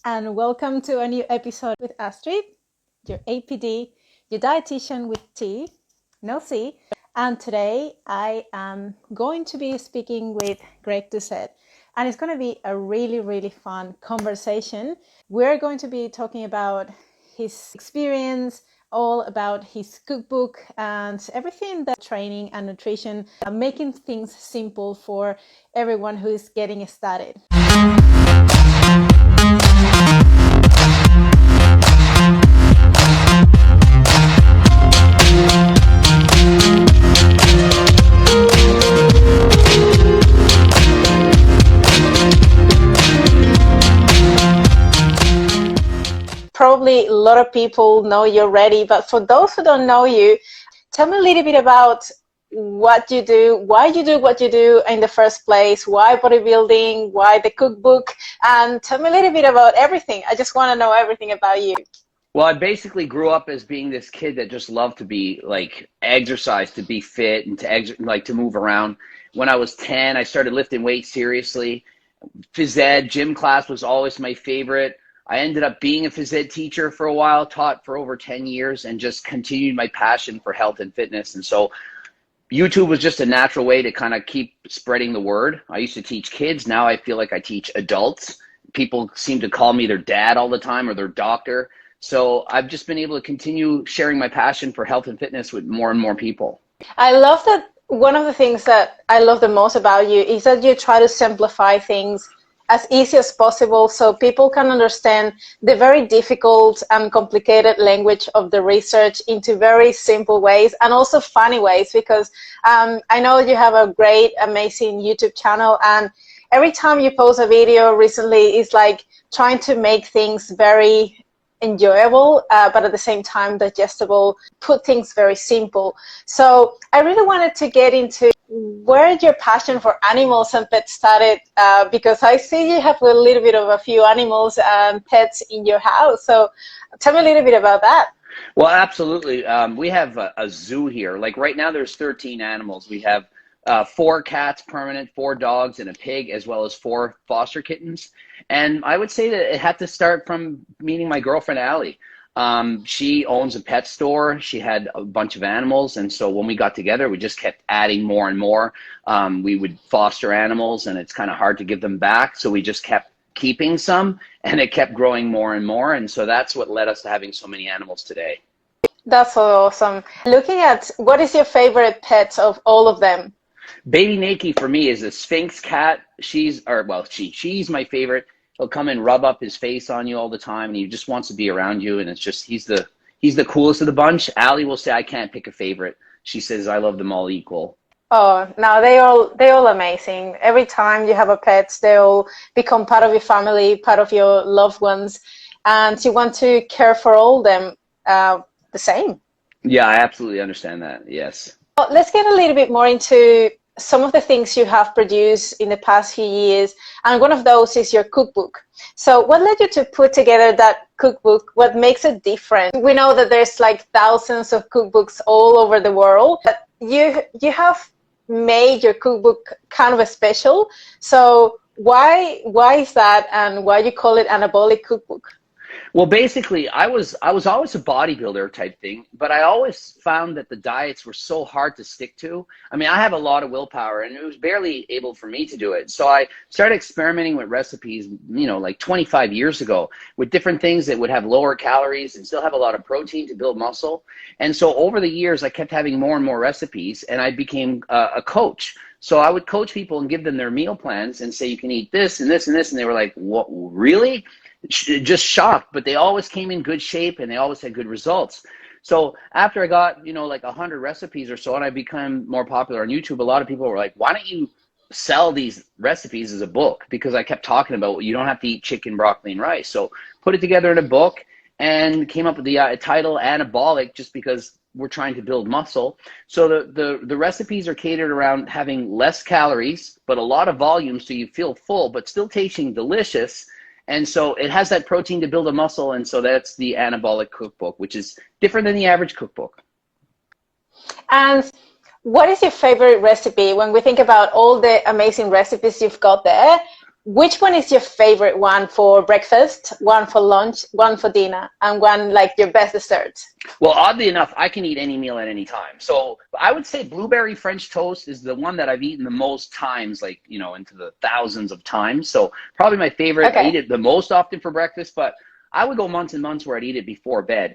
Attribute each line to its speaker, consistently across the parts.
Speaker 1: and welcome to a new episode with Astrid, your APD, your dietitian with T, no C. And today I am going to be speaking with Greg Doucette, and it's going to be a really, really fun conversation. We're going to be talking about his experience, all about his cookbook and everything that training and nutrition, making things simple for everyone who is getting started. Probably a lot of people know you already, but for those who don't know you, tell me a little bit about what you do, why you do what you do in the first place, why bodybuilding, why the cookbook, and tell me a little bit about everything. I just want to know everything about you.
Speaker 2: Well, I basically grew up as being this kid that just loved to be exercise, to be fit and to move around. When I was 10, I started lifting weights seriously. Phys ed, gym class was always my favorite. I ended up being a phys ed teacher for a while, taught for over 10 years, and just continued my passion for health and fitness. And so YouTube was just a natural way to kind of keep spreading the word. I used to teach kids. Now I feel like I teach adults. People seem to call me their dad all the time or their doctor. So I've just been able to continue sharing my passion for health and fitness with more and more people.
Speaker 1: I love that. One of the things that I love the most about you is that you try to simplify things as easy as possible so people can understand the very difficult and complicated language of the research into very simple ways and also funny ways, because I know you have a great, amazing YouTube channel, and every time you post a video recently, it's like trying to make things very enjoyable, but at the same time digestible, put things very simple. So I really wanted to get into where your passion for animals and pets started, because I see you have a little bit of a few animals and pets in your house. So tell me a little bit about that.
Speaker 2: Well, absolutely. We have a zoo here. Like right now there's 13 animals. We have 4 cats permanent, 4 dogs, and a pig, as well as 4 foster kittens. And I would say that it had to start from meeting my girlfriend, Allie. She owns a pet store. She had a bunch of animals. And so when we got together, we just kept adding more and more. We would foster animals, and it's kind of hard to give them back. So we just kept keeping some, and it kept growing more and more. And so that's what led us to having so many animals today.
Speaker 1: That's so awesome. Looking at, what is your favorite pet of all of them?
Speaker 2: Baby Nakey for me is a Sphinx cat. She's my favorite. He'll come and rub up his face on you all the time, and he just wants to be around you. And it's just, he's the coolest of the bunch. Allie will say, I can't pick a favorite. She says, I love them all equal.
Speaker 1: Oh, no, they're all amazing. Every time you have a pet, they all become part of your family, part of your loved ones, and you want to care for all them the same.
Speaker 2: Yeah, I absolutely understand that. Yes.
Speaker 1: Well, let's get a little bit more into some of the things you have produced in the past few years, and one of those is your cookbook. So what led you to put together that cookbook? What makes it different? We know that there's like thousands of cookbooks all over the world, but you have made your cookbook kind of a special. So why is that, and why you call it Anabolic Cookbook?
Speaker 2: Well, basically, I was always a bodybuilder type thing, but I always found that the diets were so hard to stick to. I mean, I have a lot of willpower, and it was barely able for me to do it. So I started experimenting with recipes, like 25 years ago, with different things that would have lower calories and still have a lot of protein to build muscle. And so over the years, I kept having more and more recipes, and I became a coach. So I would coach people and give them their meal plans and say, you can eat this and this and this. And they were like, what, really? Just shocked, but they always came in good shape, and they always had good results. So after I got, like 100 recipes or so, and I became more popular on YouTube, a lot of people were like, why don't you sell these recipes as a book? Because I kept talking about, you don't have to eat chicken, broccoli, and rice. So put it together in a book and came up with the title Anabolic, just because we're trying to build muscle. So the recipes are catered around having less calories, but a lot of volume, so you feel full, but still tasting delicious. And so it has that protein to build a muscle, and so that's the Anabolic Cookbook, which is different than the average cookbook.
Speaker 1: And what is your favorite recipe? When we think about all the amazing recipes you've got there, which one is your favorite one for breakfast, one for lunch, one for dinner, and one like your best dessert?
Speaker 2: Well, oddly enough, I can eat any meal at any time. So I would say blueberry French toast is the one that I've eaten the most times, like, you know, into the thousands of times. So probably my favorite.
Speaker 1: Okay.
Speaker 2: I eat it the most often for breakfast, but I would go months and months where I'd eat it before bed.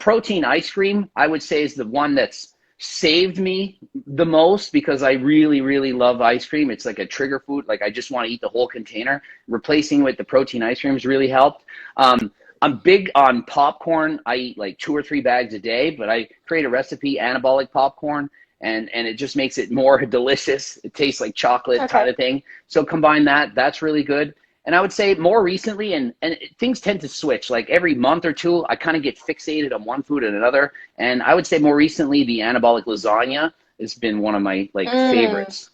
Speaker 2: Protein ice cream, I would say, is the one that's saved me the most because I really, really love ice cream. It's like a trigger food. Like I just want to eat the whole container. Replacing with the protein ice cream has really helped. I'm big on popcorn. I eat like 2 or 3 bags a day, but I create a recipe, anabolic popcorn, and it just makes it more delicious. It tastes like chocolate kind of thing. So combine that, that's really good. And I would say more recently, and things tend to switch, like every month or two, I kind of get fixated on one food and another. And I would say more recently, the anabolic lasagna has been one of my favorites.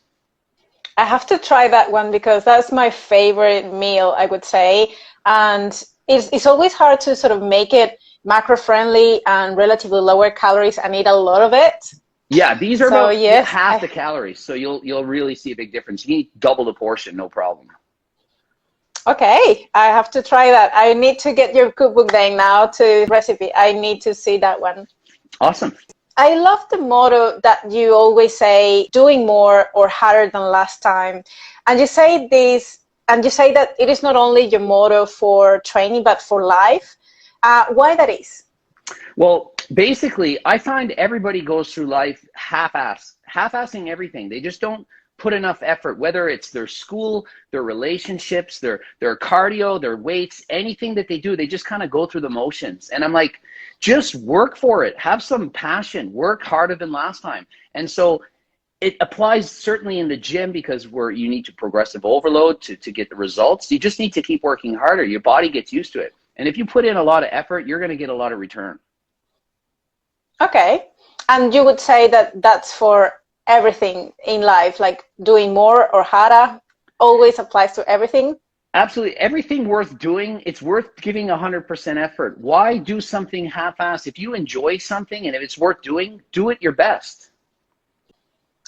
Speaker 1: I have to try that one because that's my favorite meal, I would say. And it's always hard to sort of make it macro-friendly and relatively lower calories and eat a lot of it.
Speaker 2: Yeah, these are about half the calories. So you'll really see a big difference. You eat double the portion, no problem.
Speaker 1: Okay, I have to try that. I need to get your cookbook then now to recipe. I need to see that one.
Speaker 2: Awesome.
Speaker 1: I love the motto that you always say, doing more or harder than last time. And you say this, and you say that it is not only your motto for training, but for life. Why that is?
Speaker 2: Well, basically, I find everybody goes through life half-assing everything. They just don't put enough effort, whether it's their school, their relationships, their cardio, their weights, anything that they do, they just kind of go through the motions. And I'm like, just work for it. Have some passion. Work harder than last time. And so it applies certainly in the gym because you need to progressive overload to get the results. You just need to keep working harder. Your body gets used to it. And if you put in a lot of effort, you're going to get a lot of return.
Speaker 1: Okay. And you would say that that's for everything in life, like doing more or harder always applies to everything?
Speaker 2: Absolutely. Everything worth doing, it's worth giving 100% effort. Why do something half-assed? If you enjoy something and if it's worth doing, do it your best.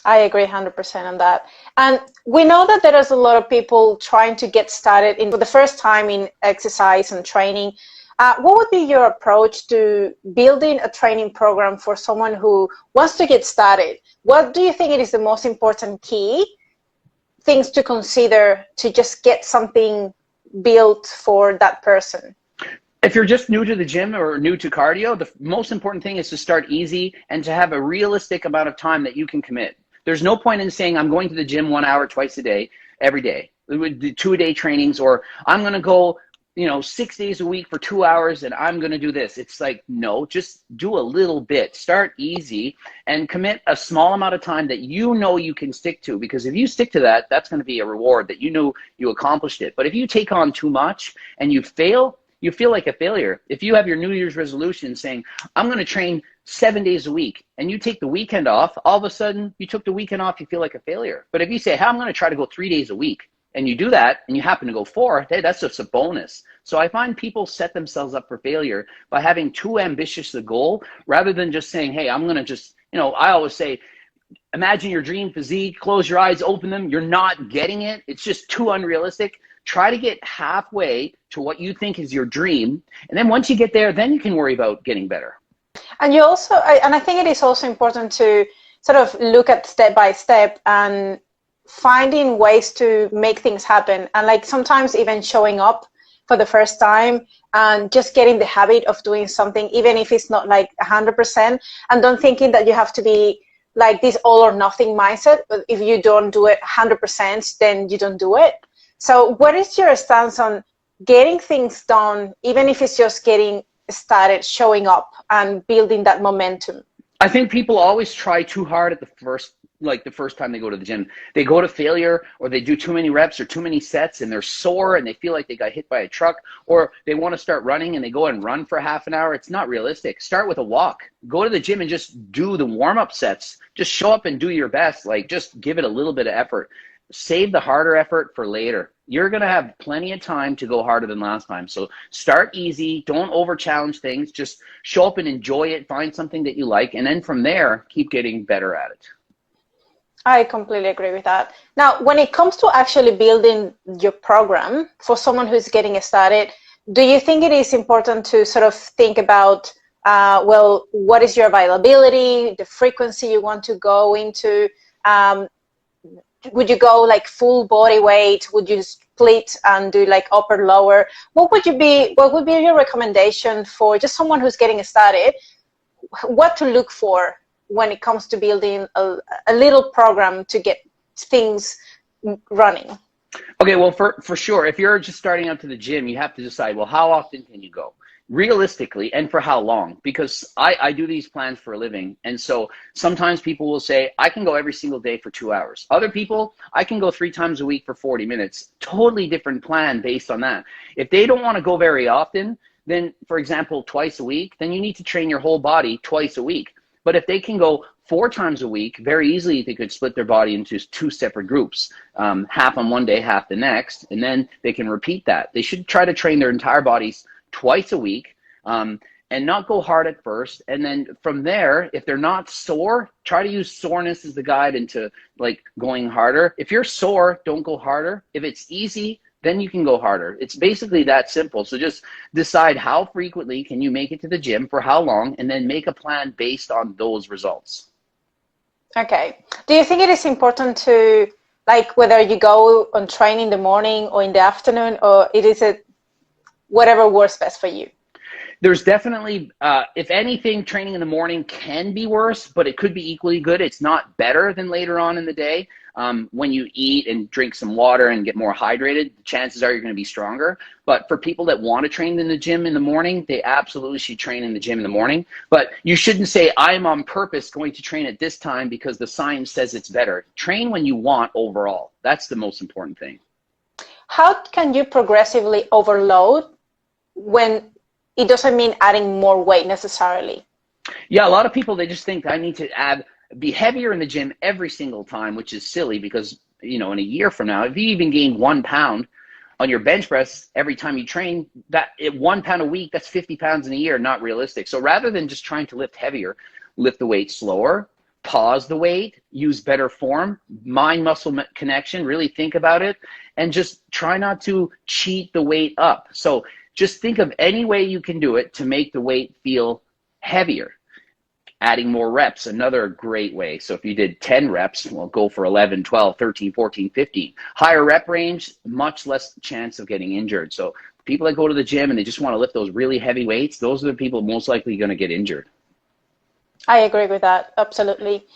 Speaker 1: I agree 100% on that. And we know that there is a lot of people trying to get started for the first time in exercise and training. What would be your approach to building a training program for someone who wants to get started? What do you think it is the most important key things to consider to just get something built for that person?
Speaker 2: If you're just new to the gym or new to cardio, the most important thing is to start easy and to have a realistic amount of time that you can commit. There's no point in saying I'm going to the gym 1 hour twice a day, every day. We would do 2-a-day trainings, or I'm going to go 6 days a week for 2 hours and I'm going to do this. It's like, no, just do a little bit. Start easy and commit a small amount of time that you can stick to, because if you stick to that, that's going to be a reward that you accomplished it. But if you take on too much and you fail, you feel like a failure. If you have your New Year's resolution saying, I'm going to train 7 days a week, and you take the weekend off, all of a sudden you took the weekend off, you feel like a failure. But if you say, hey, I'm going to try to go 3 days a week, and you do that, and you happen to go 4, hey, that's just a bonus. So I find people set themselves up for failure by having too ambitious a goal, rather than just saying, hey, I'm going to just, I always say, imagine your dream physique, close your eyes, open them. You're not getting it. It's just too unrealistic. Try to get halfway to what you think is your dream. And then once you get there, then you can worry about getting better.
Speaker 1: And you also, and I think it is also important to sort of look at step by step and finding ways to make things happen. And like sometimes even showing up for the first time and just getting the habit of doing something, even if it's not like 100%, and don't thinking that you have to be like this all or nothing mindset. But if you don't do it 100%, then you don't do it. So what is your stance on getting things done, even if it's just getting started, showing up and building that momentum?
Speaker 2: I think people always try too hard at the first time they go to the gym. They go to failure, or they do too many reps or too many sets and they're sore and they feel like they got hit by a truck, or they want to start running and they go and run for half an hour. It's not realistic. Start with a walk. Go to the gym and just do the warm-up sets. Just show up and do your best. Like, just give it a little bit of effort. Save the harder effort for later. You're going to have plenty of time to go harder than last time. So start easy. Don't over-challenge things. Just show up and enjoy it. Find something that you like. And then from there, keep getting better at it.
Speaker 1: I completely agree with that. Now, when it comes to actually building your program for someone who's getting started, do you think it is important to sort of think about, well, what is your availability, the frequency you want to go into? Would you go like full body weight? Would you split and do like upper lower? What would be your recommendation for just someone who's getting started? What to look for when it comes to building a little program to get things running?
Speaker 2: Okay, well, for sure, if you're just starting out to the gym, you have to decide, well, how often can you go? Realistically, and for how long? Because I do these plans for a living. And so sometimes people will say, I can go every single day for 2 hours. Other people, I can go 3 times a week for 40 minutes. Totally different plan based on that. If they don't want to go very often, then, for example, twice a week, then you need to train your whole body twice a week. But if they can go 4 times a week, very easily they could split their body into 2 separate groups, half on one day, half the next, and then they can repeat that. They should try to train their entire bodies twice a week, and not go hard at first. And then from there, if they're not sore, try to use soreness as the guide into like going harder. If you're sore, don't go harder. If it's easy, then you can go harder. It's basically that simple. So just decide how frequently can you make it to the gym, for how long, and then make a plan based on those results.
Speaker 1: Okay. Do you think it is important to, like, whether you go on train in the morning or in the afternoon, or it is whatever works best for you?
Speaker 2: There's definitely, if anything, training in the morning can be worse, but it could be equally good. It's not better than later on in the day. When you eat and drink some water and get more hydrated, the chances are you're going to be stronger. But for people that want to train in the gym in the morning, they absolutely should train in the gym in the morning. But you shouldn't say, I'm on purpose going to train at this time because the science says it's better. Train when you want overall. That's the most important thing.
Speaker 1: How can you progressively overload when it doesn't mean adding more weight necessarily?
Speaker 2: Yeah, a lot of people, they just think I need to be heavier in the gym every single time, which is silly because, you know, in a year from now, if you even gain 1 pound on your bench press every time you train, that 1 pound a week, that's 50 pounds in a year, not realistic. So rather than just trying to lift heavier, lift the weight slower, pause the weight, use better form, mind-muscle connection, really think about it, and just try not to cheat the weight up. So just think of any way you can do it to make the weight feel heavier. Adding more reps, another great way. So if you did 10 reps, well, go for 11, 12, 13, 14, 15. Higher rep range, much less chance of getting injured. So people that go to the gym and they just want to lift those really heavy weights, those are the people most likely going to get injured.
Speaker 1: I agree with that, absolutely.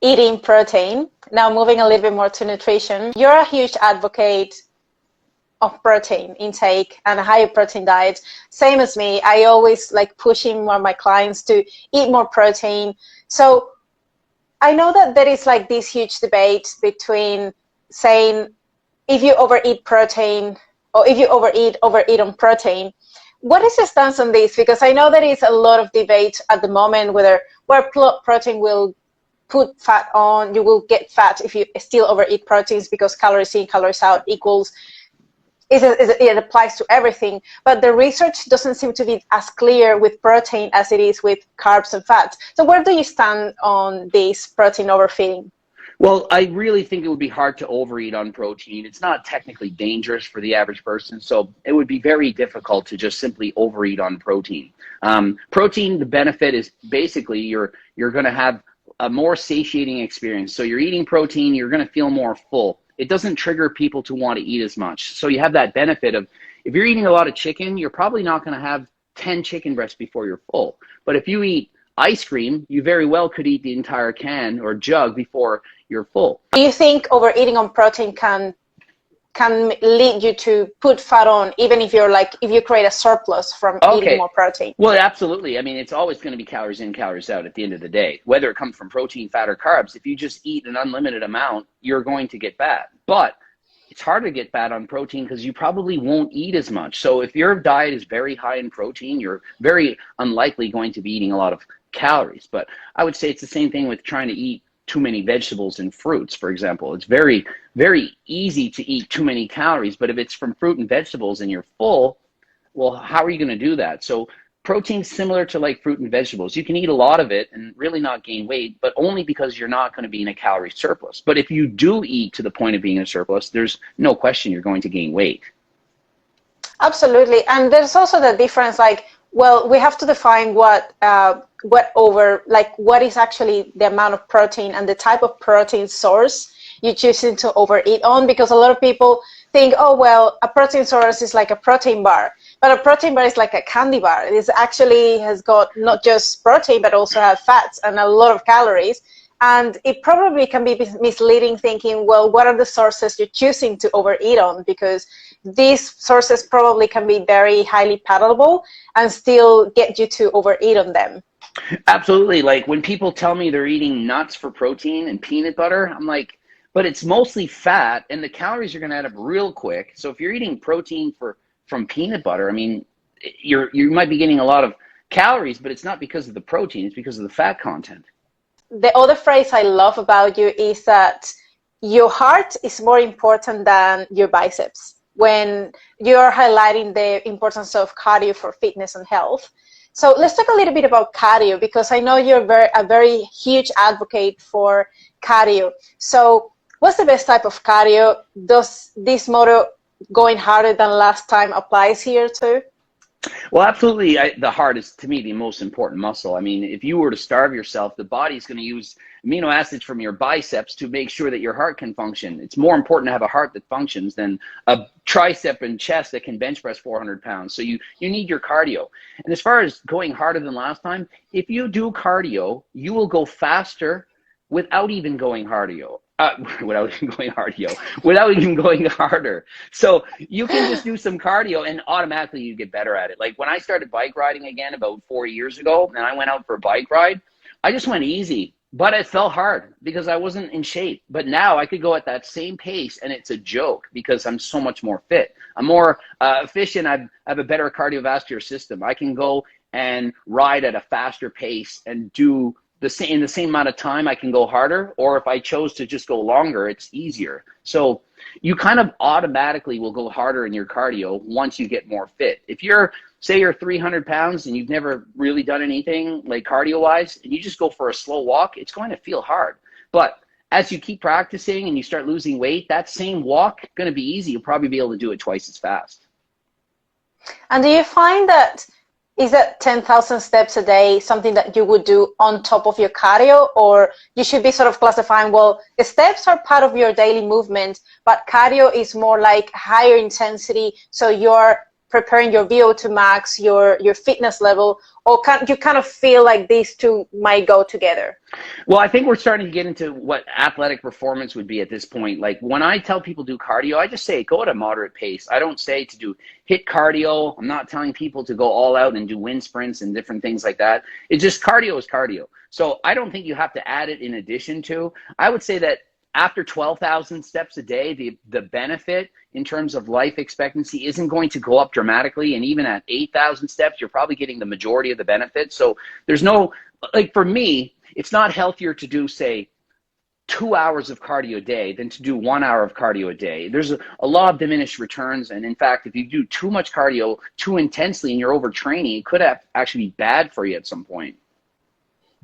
Speaker 1: Eating protein. Now moving a little bit more to nutrition. You're a huge advocate of protein intake and a higher protein diet. Same as me. I always like pushing more my clients to eat more protein. So I know that there is like this huge debate between saying if you overeat protein or if you overeat on protein. What is your stance on this? Because I know there is a lot of debate at the moment where protein will put fat on, you will get fat if you still overeat proteins because calories in, calories out equals. It applies to everything, but the research doesn't seem to be as clear with protein as it is with carbs and fats. So where do you stand on this protein overfeeding?
Speaker 2: Well, I really think it would be hard to overeat on protein. It's not technically dangerous for the average person, so it would be very difficult to just simply overeat on protein. Protein, the benefit is basically you're going to have a more satiating experience. So you're eating protein, you're going to feel more full. It doesn't trigger people to want to eat as much. So you have that benefit of, if you're eating a lot of chicken, you're probably not going to have 10 chicken breasts before you're full. But if you eat ice cream, you very well could eat the entire can or jug before you're full.
Speaker 1: Do you think overeating on protein can lead you to put fat on, even if if you create a surplus from eating more protein?
Speaker 2: Well, absolutely. I mean, it's always going to be calories in, calories out at the end of the day, whether it comes from protein, fat, or carbs. If you just eat an unlimited amount, you're going to get fat. But it's hard to get fat on protein because you probably won't eat as much. So if your diet is very high in protein, you're very unlikely going to be eating a lot of calories. But I would say it's the same thing with trying to eat too many vegetables and fruits, for example. It's very, very easy to eat too many calories, but if it's from fruit and vegetables and you're full, well, how are you going to do that? So protein's similar to like fruit and vegetables. You can eat a lot of it and really not gain weight, but only because you're not going to be in a calorie surplus. But if you do eat to the point of being in a surplus, there's no question you're going to gain weight.
Speaker 1: Absolutely. And there's also the difference, like, well, we have to define what is actually the amount of protein and the type of protein source you're choosing to overeat on, because a lot of people think, oh, well, a protein source is like a protein bar, but a protein bar is like a candy bar. It is actually has got not just protein, but also have fats and a lot of calories. And it probably can be misleading thinking, well, what are the sources you're choosing to overeat on? Because these sources probably can be very highly palatable and still get you to overeat on them.
Speaker 2: Absolutely. Like when people tell me they're eating nuts for protein and peanut butter, I'm like, but it's mostly fat and the calories are going to add up real quick. So if you're eating protein from peanut butter, I mean, you might be getting a lot of calories, but it's not because of the protein, it's because of the fat content.
Speaker 1: The other phrase I love about you is that your heart is more important than your biceps when you're highlighting the importance of cardio for fitness and health. So let's talk a little bit about cardio, because I know you're a very huge advocate for cardio. So what's the best type of cardio? Does this motto, going harder than last time, applies here too?
Speaker 2: Well, absolutely. The heart is, to me, the most important muscle. I mean, if you were to starve yourself, the body's going to use amino acids from your biceps to make sure that your heart can function. It's more important to have a heart that functions than a tricep and chest that can bench press 400 pounds. So you need your cardio. And as far as going harder than last time, if you do cardio, you will go faster without even going cardio. Without even going harder. So you can just do some cardio and automatically you get better at it. Like when I started bike riding again about 4 years ago and I went out for a bike ride, I just went easy, but it felt hard because I wasn't in shape. But now I could go at that same pace and it's a joke because I'm so much more fit. I'm more efficient. I have a better cardiovascular system. I can go and ride at a faster pace and do in the same amount of time. I can go harder, or if I chose to just go longer, it's easier. So you kind of automatically will go harder in your cardio once you get more fit. If say you're 300 pounds and you've never really done anything like cardio wise, and you just go for a slow walk, it's going to feel hard. But as you keep practicing and you start losing weight, that same walk is going to be easy. You'll probably be able to do it twice as fast.
Speaker 1: And do you find that is that 10,000 steps a day something that you would do on top of your cardio, or you should be sort of classifying, well, the steps are part of your daily movement, but cardio is more like higher intensity, so you're preparing your VO2 max, your fitness level, or you kind of feel like these two might go together?
Speaker 2: Well, I think we're starting to get into what athletic performance would be at this point. Like when I tell people do cardio, I just say go at a moderate pace. I don't say to do HIIT cardio. I'm not telling people to go all out and do wind sprints and different things like that. It's just cardio is cardio. So I don't think you have to add it in addition to. I would say that after 12,000 steps a day, the benefit in terms of life expectancy isn't going to go up dramatically. And even at 8,000 steps, you're probably getting the majority of the benefit. So there's no, like for me, it's not healthier to do, say, 2 hours of cardio a day than to do 1 hour of cardio a day. There's a lot of diminished returns. And in fact, if you do too much cardio too intensely and you're overtraining, it could actually be bad for you at some point.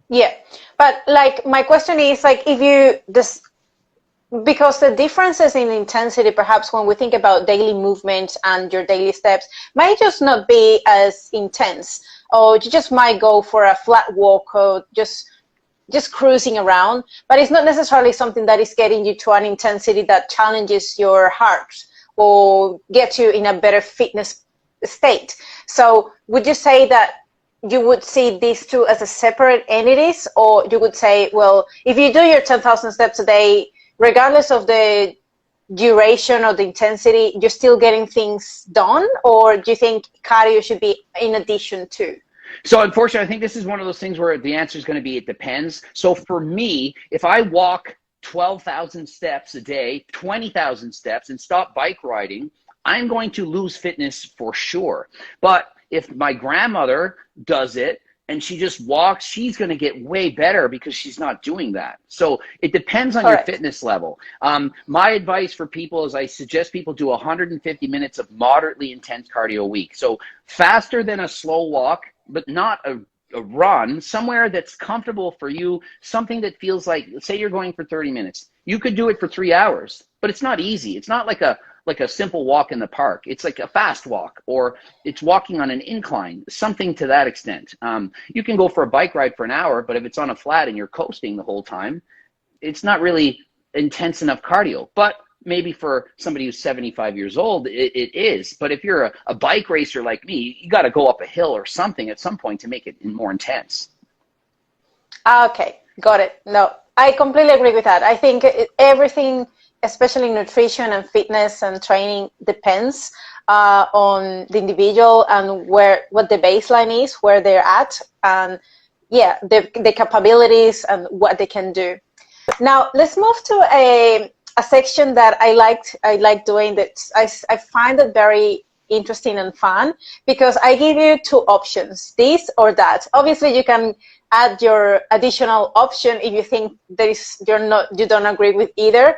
Speaker 1: Yeah. But like my question is like, because the differences in intensity, perhaps when we think about daily movement and your daily steps, might just not be as intense, or you just might go for a flat walk or just cruising around, but it's not necessarily something that is getting you to an intensity that challenges your heart or gets you in a better fitness state. So would you say that you would see these two as a separate entities, or you would say, well, if you do your 10,000 steps a day, regardless of the duration or the intensity, you're still getting things done? Or do you think cardio should be in addition to?
Speaker 2: So unfortunately, I think this is one of those things where the answer is going to be, it depends. So for me, if I walk 12,000 steps a day, 20,000 steps, and stop bike riding, I'm going to lose fitness for sure. But if my grandmother does it, and she just walks, she's going to get way better because she's not doing that. So it depends on your fitness level. My advice for people is I suggest people do 150 minutes of moderately intense cardio a week. So faster than a slow walk, but not a run, somewhere that's comfortable for you, something that feels like, say you're going for 30 minutes. You could do it for 3 hours, but it's not easy. It's not like a simple walk in the park. It's like a fast walk, or it's walking on an incline, something to that extent. You can go for a bike ride for an hour, but if it's on a flat and you're coasting the whole time, it's not really intense enough cardio. But maybe for somebody who's 75 years old, it is. But if you're a bike racer like me, you got to go up a hill or something at some point to make it more intense.
Speaker 1: Okay, got it. No, I completely agree with that. I think everything, especially nutrition and fitness and training, depends on the individual and what the baseline is, where they're at, and yeah, the capabilities and what they can do. Now let's move to a section that I like doing, that I find it very interesting and fun, because I give you two options, this or that. Obviously you can add your additional option if you think you don't agree with either,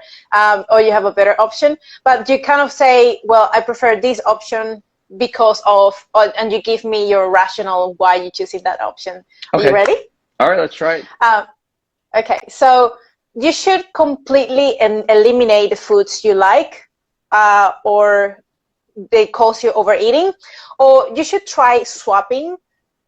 Speaker 1: or you have a better option, but you kind of say, well, I prefer this option because of, and you give me your rationale why you're choosing that option. Are you ready?
Speaker 2: All right, let's try it.
Speaker 1: Okay, so you should completely eliminate the foods you like, or they cause you overeating, or you should try swapping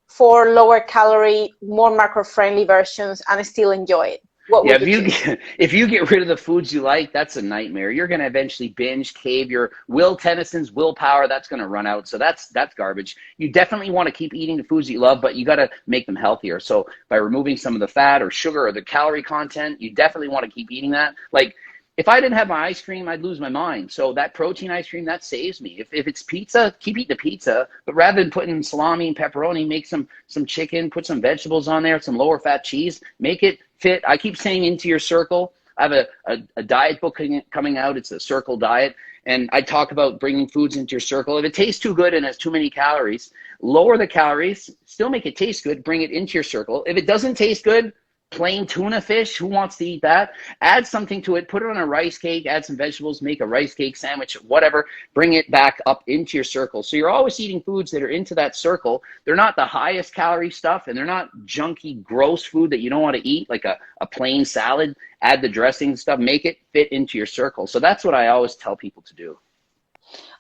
Speaker 1: for lower calorie, more macro-friendly versions and still enjoy it. What would you choose?
Speaker 2: If you get rid of the foods you like, that's a nightmare. You're going to eventually binge, cave. Your Tennyson's willpower, that's going to run out. So that's garbage. You definitely want to keep eating the foods you love, but you got to make them healthier. So by removing some of the fat or sugar or the calorie content, you definitely want to keep eating that. Like, if I didn't have my ice cream, I'd lose my mind. So that protein ice cream, that saves me. If it's pizza, keep eating the pizza. But rather than putting salami and pepperoni, make some chicken, put some vegetables on there, some lower fat cheese, make it fit. I keep saying into your circle. I have a diet book coming out. It's a circle diet. And I talk about bringing foods into your circle. If it tastes too good and has too many calories, lower the calories, still make it taste good, bring it into your circle. If it doesn't taste good, plain tuna fish, who wants to eat that? Add something to it, put it on a rice cake, add some vegetables, make a rice cake sandwich, whatever, bring it back up into your circle. So you're always eating foods that are into that circle. They're not the highest calorie stuff, and they're not junky, gross food that you don't want to eat, like a plain salad. Add the dressing and stuff, make it fit into your circle. So that's what I always tell people to do.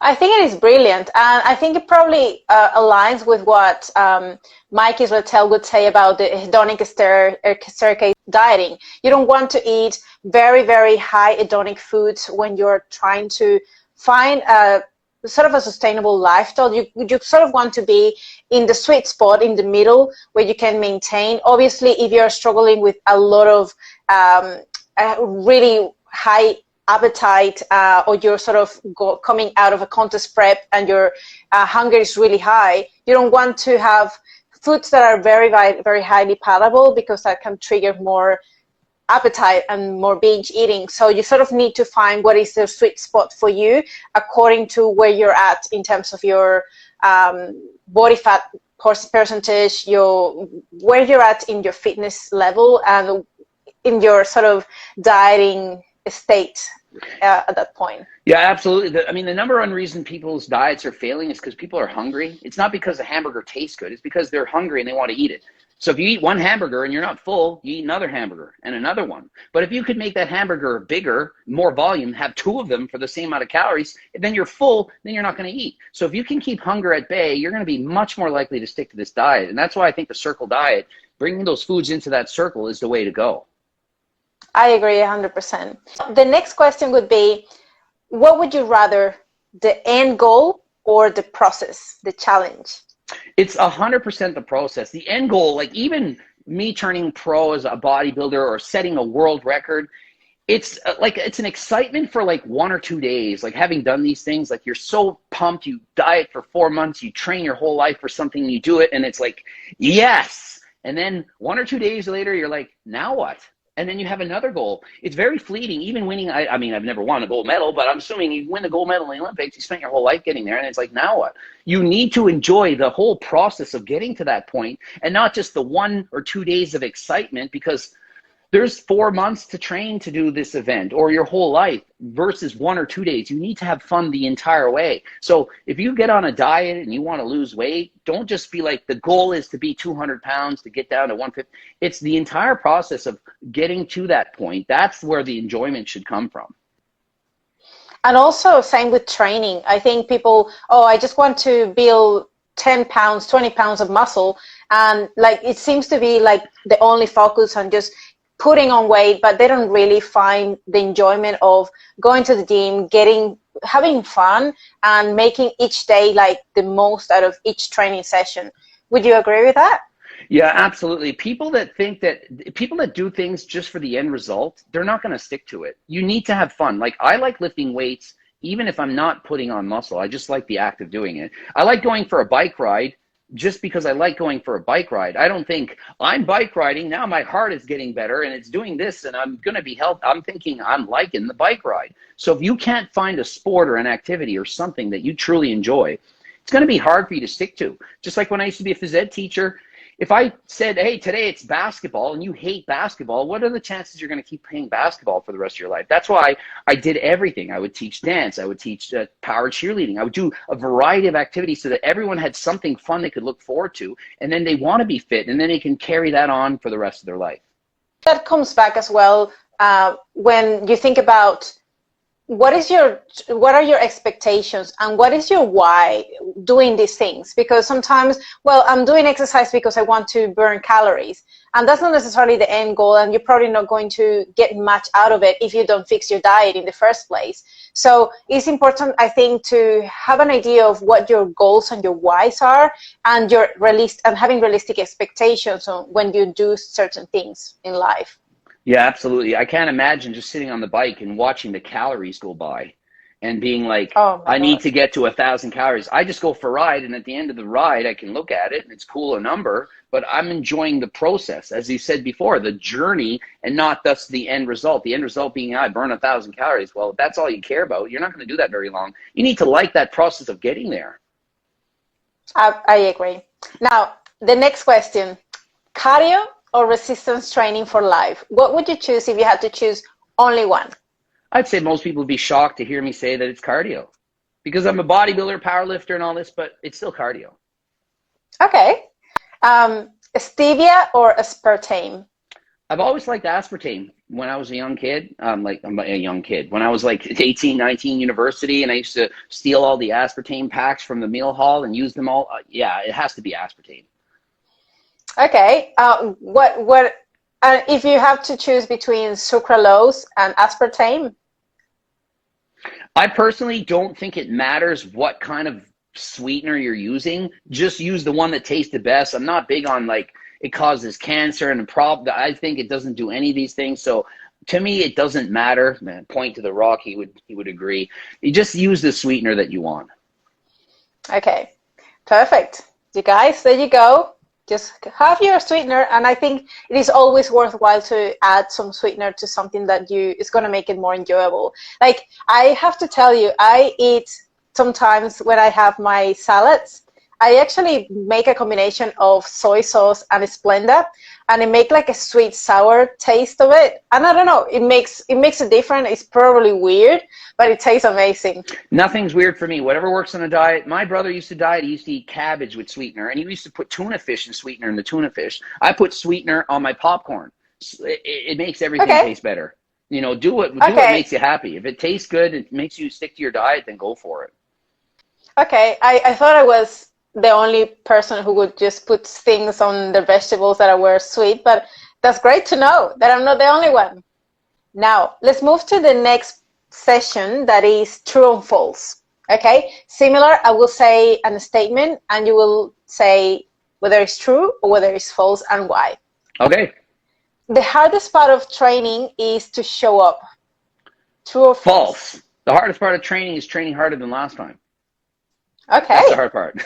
Speaker 1: I think it is brilliant, and I think it probably aligns with what Mike Israel would say about the hedonic staircase dieting. You don't want to eat very, very high hedonic foods when you're trying to find a sort of a sustainable lifestyle. You sort of want to be in the sweet spot, in the middle, where you can maintain. Obviously, if you're struggling with a lot of really high appetite, or you're sort of coming out of a contest prep and your hunger is really high, you don't want to have foods that are very, very highly palatable, because that can trigger more appetite and more binge eating. So you sort of need to find what is the sweet spot for you according to where you're at in terms of your body fat percentage, where you're at in your fitness level and in your sort of dieting state at that point.
Speaker 2: Yeah, absolutely. I mean, the number one reason people's diets are failing is because people are hungry. It's not because the hamburger tastes good. It's because they're hungry and they want to eat it. So if you eat one hamburger and you're not full, you eat another hamburger and another one. But if you could make that hamburger bigger, more volume, have two of them for the same amount of calories, then you're full, then you're not going to eat. So if you can keep hunger at bay, you're going to be much more likely to stick to this diet. And that's why I think the circle diet, bringing those foods into that circle, is the way to go.
Speaker 1: I agree 100%. The next question would be, what would you rather, the end goal or the process, the challenge?
Speaker 2: It's 100% the process. The end goal, like even me turning pro as a bodybuilder or setting a world record, it's an excitement for like 1 or 2 days. Like having done these things, like you're so pumped, you diet for 4 months, you train your whole life for something, you do it, and it's like, yes. And then 1 or 2 days later, you're like, now what? And then you have another goal. It's very fleeting. Even winning, I mean, I've never won a gold medal, but I'm assuming you win the gold medal in the Olympics, you spent your whole life getting there, and it's like, now what? You need to enjoy the whole process of getting to that point, and not just the 1 or 2 days of excitement, because There's 4 months to train to do this event, or your whole life, versus 1 or 2 days. You need to have fun the entire way. So if you get on a diet and you want to lose weight, don't just be like, the goal is to be 200 pounds to get down to 150. It's the entire process of getting to that point. That's where the enjoyment should come from.
Speaker 1: And also same with training. I think people, oh, I just want to build 10 pounds, 20 pounds of muscle. And like, it seems to be like the only focus on just putting on weight, but they don't really find the enjoyment of going to the gym, having fun, and making each day like the most out of each training session. Would you agree with that?
Speaker 2: Yeah, absolutely. People that do things just for the end result, they're not going to stick to it. You need to have fun. Like, I like lifting weights, even if I'm not putting on muscle. I just like the act of doing it. I like going for a bike ride just because I like going for a bike ride. I don't think I'm bike riding, now my heart is getting better and it's doing this and I'm going to be healthy. I'm thinking I'm liking the bike ride. So if you can't find a sport or an activity or something that you truly enjoy, it's going to be hard for you to stick to. Just like when I used to be a phys ed teacher, if I said, hey, today it's basketball, and you hate basketball, what are the chances you're going to keep playing basketball for the rest of your life? That's why I did everything. I would teach dance. I would teach power cheerleading. I would do a variety of activities so that everyone had something fun they could look forward to, and then they want to be fit, and then they can carry that on for the rest of their life.
Speaker 1: That comes back as well when you think about what are your expectations and what is your why doing these things? Because sometimes, well, I'm doing exercise because I want to burn calories, and that's not necessarily the end goal, and you're probably not going to get much out of it if you don't fix your diet in the first place. So it's important, I think, to have an idea of what your goals and your whys are, and having realistic expectations on when you do certain things in life.
Speaker 2: Yeah, absolutely. I can't imagine just sitting on the bike and watching the calories go by and being like,
Speaker 1: oh
Speaker 2: I need to get to 1,000 calories. I just go for a ride, and at the end of the ride, I can look at it and it's cool a number, but I'm enjoying the process, as you said before, the journey, and not thus the end result. The end result being, I burn 1,000 calories. Well, if that's all you care about, you're not going to do that very long. You need to like that process of getting there.
Speaker 1: I agree. Now, the next question, cardio or resistance training for life? What would you choose if you had to choose only one?
Speaker 2: I'd say most people would be shocked to hear me say that it's cardio, because I'm a bodybuilder, power lifter and all this, but it's still cardio.
Speaker 1: Okay. Stevia or aspartame?
Speaker 2: I've always liked aspartame. When I was a young kid, I'm a young kid. When I was like 18, 19, university, and I used to steal all the aspartame packs from the meal hall and use them all. Yeah, it has to be aspartame.
Speaker 1: Okay. If you have to choose between sucralose and aspartame?
Speaker 2: I personally don't think it matters what kind of sweetener you're using. Just use the one that tastes the best. I'm not big on like it causes cancer and I think it doesn't do any of these things. So to me, it doesn't matter. Man, point to the rock, he would agree. You just use the sweetener that you want.
Speaker 1: Okay, perfect. You guys, there you go. Just have your sweetener, and I think it is always worthwhile to add some sweetener to something that is going to make it more enjoyable. Like, I have to tell you, I eat sometimes when I have my salads, I actually make a combination of soy sauce and Splenda, and it makes like a sweet sour taste of it. And I don't know, it makes a difference. It's probably weird, but it tastes amazing. Nothing's
Speaker 2: weird for me. Whatever works on a diet. My brother used to diet. He used to eat cabbage with sweetener, and he used to put tuna fish and sweetener in the tuna fish. I put sweetener on my popcorn. It makes everything taste better. You know, do what makes you happy. If it tastes good, it makes you stick to your diet, then go for it.
Speaker 1: Okay, I thought I was the only person who would just put things on the vegetables that were sweet, but that's great to know that I'm not the only one. Now, let's move to the next session, that is true and false. Okay, similar, I will say a statement and you will say whether it's true or whether it's false and why.
Speaker 2: Okay.
Speaker 1: The hardest part of training is to show up. True or false?
Speaker 2: False. The hardest part of training is training harder than last time.
Speaker 1: Okay.
Speaker 2: That's the hard part.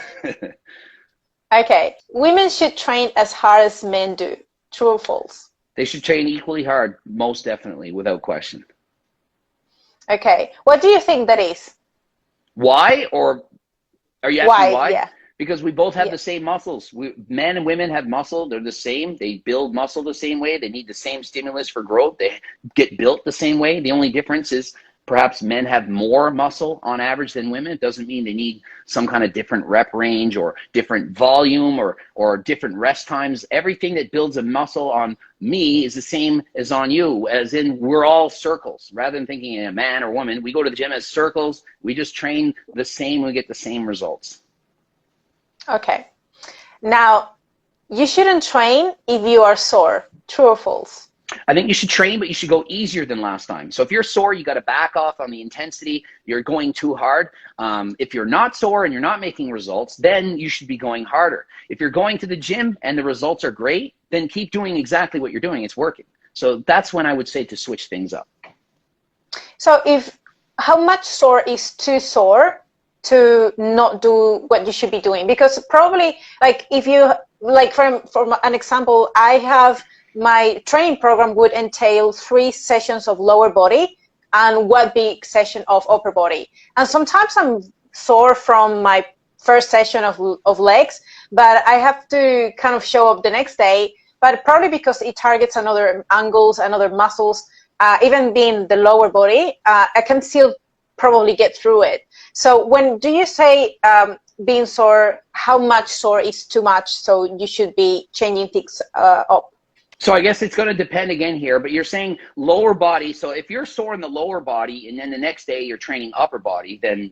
Speaker 1: Okay. Women should train as hard as men do. True or false?
Speaker 2: They should train equally hard, most definitely, without question.
Speaker 1: Okay. What do you think that is?
Speaker 2: Why? Or are you asking why?
Speaker 1: Yeah.
Speaker 2: because we both have
Speaker 1: Yeah.
Speaker 2: the same muscles. Men and women have muscle. They're the same. They build muscle the same way. They need the same stimulus for growth. They get built the same way. The only difference is perhaps men have more muscle on average than women. It doesn't mean they need some kind of different rep range or different volume or different rest times. Everything that builds a muscle on me is the same as on you, as in we're all circles. Rather than thinking a man or woman, we go to the gym as circles. We just train the same. We get the same results.
Speaker 1: Okay. Now, you shouldn't train if you are sore. True or false?
Speaker 2: I think you should train, but you should go easier than last time. So if you're sore, you got to back off on the intensity. You're going too hard. If you're not sore and you're not making results, then you should be going harder. If you're going to the gym and the results are great, then keep doing exactly what you're doing. It's working. So that's when I would say to switch things up.
Speaker 1: So how much sore is too sore to not do what you should be doing? Because probably, like, if you, like, for an example, I have my training program would entail 3 sessions of lower body and 1 big session of upper body. And sometimes I'm sore from my first session of legs, but I have to kind of show up the next day, but probably because it targets another angles and other muscles, even being the lower body, I can still probably get through it. So when do you say being sore, how much sore is too much, so you should be changing things up?
Speaker 2: So I guess it's going to depend again here, but you're saying lower body. So if you're sore in the lower body and then the next day you're training upper body, then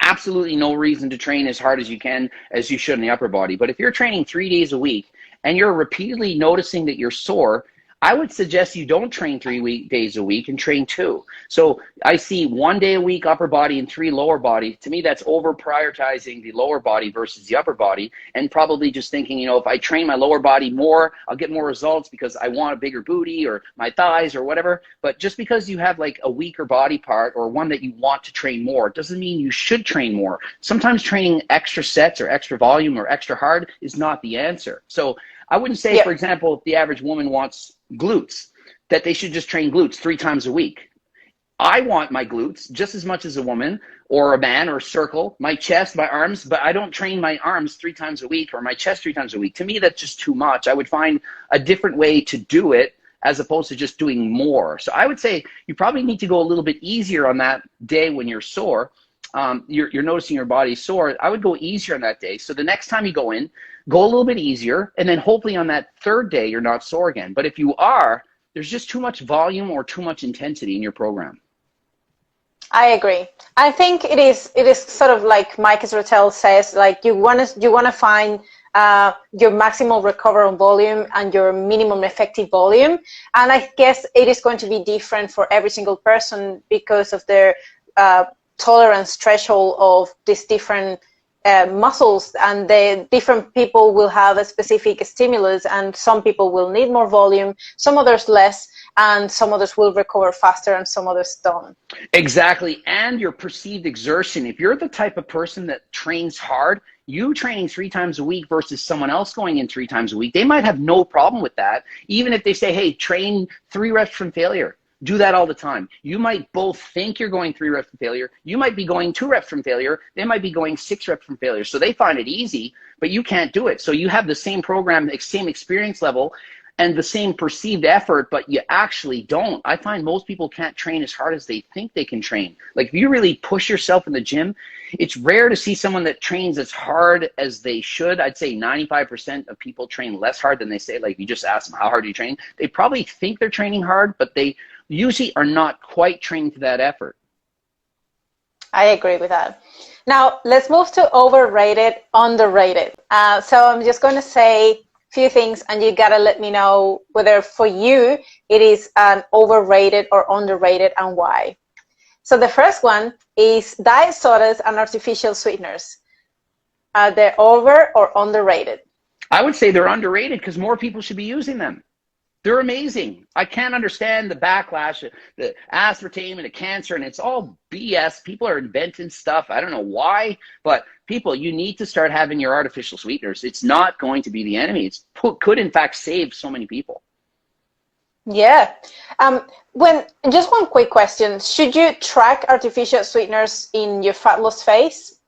Speaker 2: absolutely no reason to train as hard as you can, as you should in the upper body. But if you're training 3 days a week and you're repeatedly noticing that you're sore, I would suggest you don't train 3 days a week and train 2. So I see 1 day a week upper body and 3 lower body. To me, that's over prioritizing the lower body versus the upper body, and probably just thinking, you know, if I train my lower body more, I'll get more results because I want a bigger booty or my thighs or whatever. But just because you have like a weaker body part or one that you want to train more doesn't mean you should train more. Sometimes training extra sets or extra volume or extra hard is not the answer. So I wouldn't say, for example, if the average woman wants glutes, that they should just train glutes 3 times a week. I want my glutes just as much as a woman or a man or a circle, my chest, my arms, but I don't train my arms 3 times a week or my chest 3 times a week. To me, that's just too much. I would find a different way to do it as opposed to just doing more. So I would say you probably need to go a little bit easier on that day when you're sore. You're noticing your body sore. I would go easier on that day. So the next time you go in, go a little bit easier, and then hopefully on that 3rd day, you're not sore again. But if you are, there's just too much volume or too much intensity in your program.
Speaker 1: I agree. I think it is sort of like Mike Israetel says, like you want to find your maximal recoverable volume and your minimum effective volume. And I guess it is going to be different for every single person because of their tolerance threshold of these different muscles, and the different people will have a specific stimulus, and some people will need more volume, some others less, and some others will recover faster and some others don't.
Speaker 2: Exactly. And your perceived exertion. If you're the type of person that trains hard, you training 3 times a week versus someone else going in 3 times a week, they might have no problem with that. Even if they say, hey, train 3 reps from failure. Do that all the time. You might both think you're going 3 reps from failure. You might be going 2 reps from failure. They might be going 6 reps from failure. So they find it easy, but you can't do it. So you have the same program, the same experience level, and the same perceived effort, but you actually don't. I find most people can't train as hard as they think they can train. Like if you really push yourself in the gym, it's rare to see someone that trains as hard as they should. I'd say 95% of people train less hard than they say. Like you just ask them, how hard do you train? They probably think they're training hard, but they usually are not quite trained to that effort.
Speaker 1: I agree with that. Now, let's move to overrated, underrated. So I'm just going to say a few things, and you got to let me know whether for you it is an overrated or underrated and why. So the first one is diet sodas and artificial sweeteners. Are they over or underrated?
Speaker 2: I would say they're underrated because more people should be using them. They're amazing. I can't understand the backlash, the aspartame and the cancer, and it's all BS. People are inventing stuff. I don't know why, but people, you need to start having your artificial sweeteners. It's not going to be the enemy. It could, in fact, save so many people.
Speaker 1: Yeah. Just one quick question. Should you track artificial sweeteners in your fat loss phase?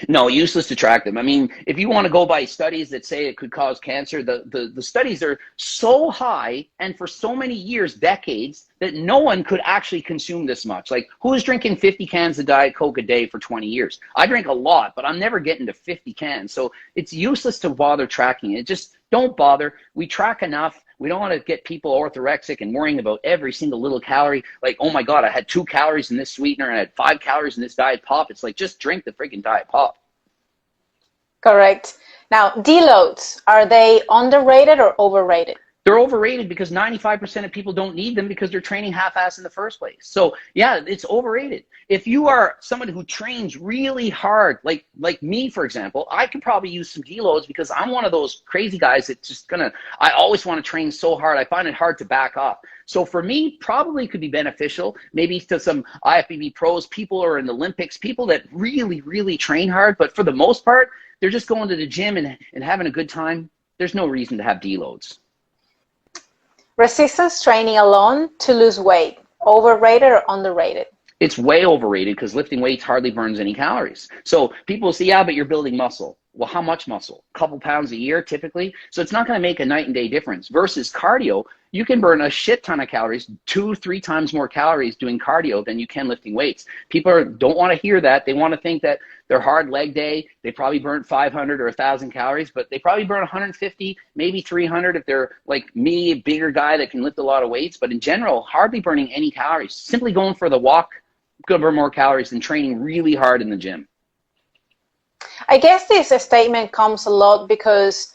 Speaker 2: No, useless to track them. I mean, if you want to go by studies that say it could cause cancer, the studies are so high and for so many years, decades, that no one could actually consume this much. Like, who is drinking 50 cans of Diet Coke a day for 20 years? I drink a lot, but I'm never getting to 50 cans. So it's useless to bother tracking it. Just don't bother. We track enough. We don't want to get people orthorexic and worrying about every single little calorie. Like, oh my God, I had 2 calories in this sweetener and I had 5 calories in this Diet Pop. It's like, just drink the freaking Diet Pop.
Speaker 1: Correct. Now, deloads, are they underrated or overrated?
Speaker 2: They're overrated because 95% of people don't need them because they're training half-ass in the first place. So yeah, it's overrated. If you are someone who trains really hard, like me, for example, I could probably use some deloads because I'm one of those crazy guys that's just I always want to train so hard. I find it hard to back up. So for me, probably could be beneficial, maybe to some IFBB pros, people who are in the Olympics, people that really, really train hard. But for the most part, they're just going to the gym and having a good time. There's no reason to have deloads.
Speaker 1: Resistance training alone to lose weight, overrated or underrated?
Speaker 2: It's way overrated because lifting weights hardly burns any calories. So people say, yeah, but you're building muscle. Well, how much muscle? A couple pounds a year typically. So it's not going to make a night and day difference. Versus cardio, you can burn a shit ton of calories, 2-3 times more calories doing cardio than you can lifting weights. People don't want to hear that. They want to think that their hard leg day, they probably burnt 500 or 1,000 calories, but they probably burn 150, maybe 300 if they're like me, a bigger guy that can lift a lot of weights. But in general, hardly burning any calories. Simply going for the walk, going to burn more calories than training really hard in the gym.
Speaker 1: I guess this statement comes a lot because,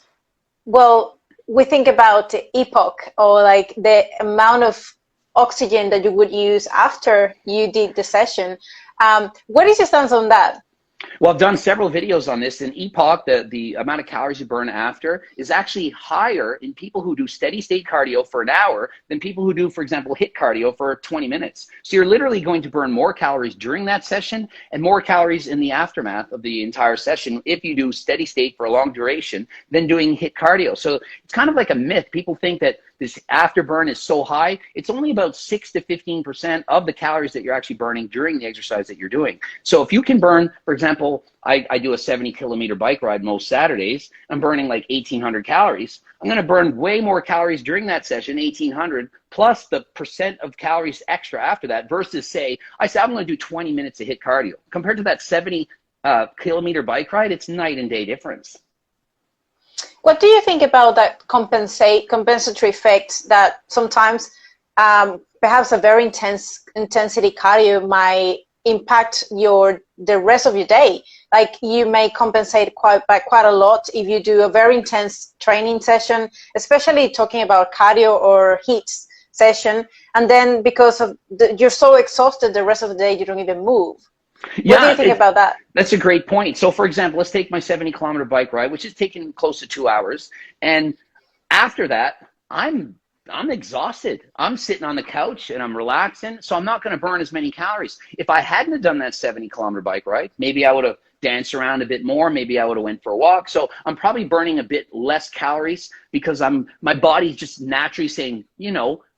Speaker 1: well, we think about the epoch or like the amount of oxygen that you would use after you did the session. What is your stance on that?
Speaker 2: Well, I've done several videos on this. In EPOC, the amount of calories you burn after is actually higher in people who do steady state cardio for an hour than people who do, for example, HIIT cardio for 20 minutes. So you're literally going to burn more calories during that session and more calories in the aftermath of the entire session if you do steady state for a long duration than doing HIIT cardio. So it's kind of like a myth. People think that this afterburn is so high. It's only about 6 to 15% of the calories that you're actually burning during the exercise that you're doing. So if you can burn, for example, I do a 70-kilometer bike ride most Saturdays. I'm burning like 1,800 calories. I'm going to burn way more calories during that session, 1,800, plus the percent of calories extra after that versus say I'm going to do 20 minutes of HIIT cardio. Compared to that 70-kilometer bike ride, it's night and day difference.
Speaker 1: What do you think about that compensatory effect that sometimes perhaps a very intensity cardio might impact the rest of your day? Like you may compensate by quite a lot if you do a very intense training session, especially talking about cardio or HIIT session, and then because of you're so exhausted the rest of the day you don't even move.
Speaker 2: Yeah,
Speaker 1: what do you think about that?
Speaker 2: That's a great point. So for example, let's take my 70-kilometer bike ride, which is taking close to 2 hours. And after that, I'm exhausted. I'm sitting on the couch and I'm relaxing. So I'm not going to burn as many calories. If I hadn't have done that 70-kilometer bike ride, maybe I would have danced around a bit more. Maybe I would have went for a walk. So I'm probably burning a bit less calories because my body's just naturally saying,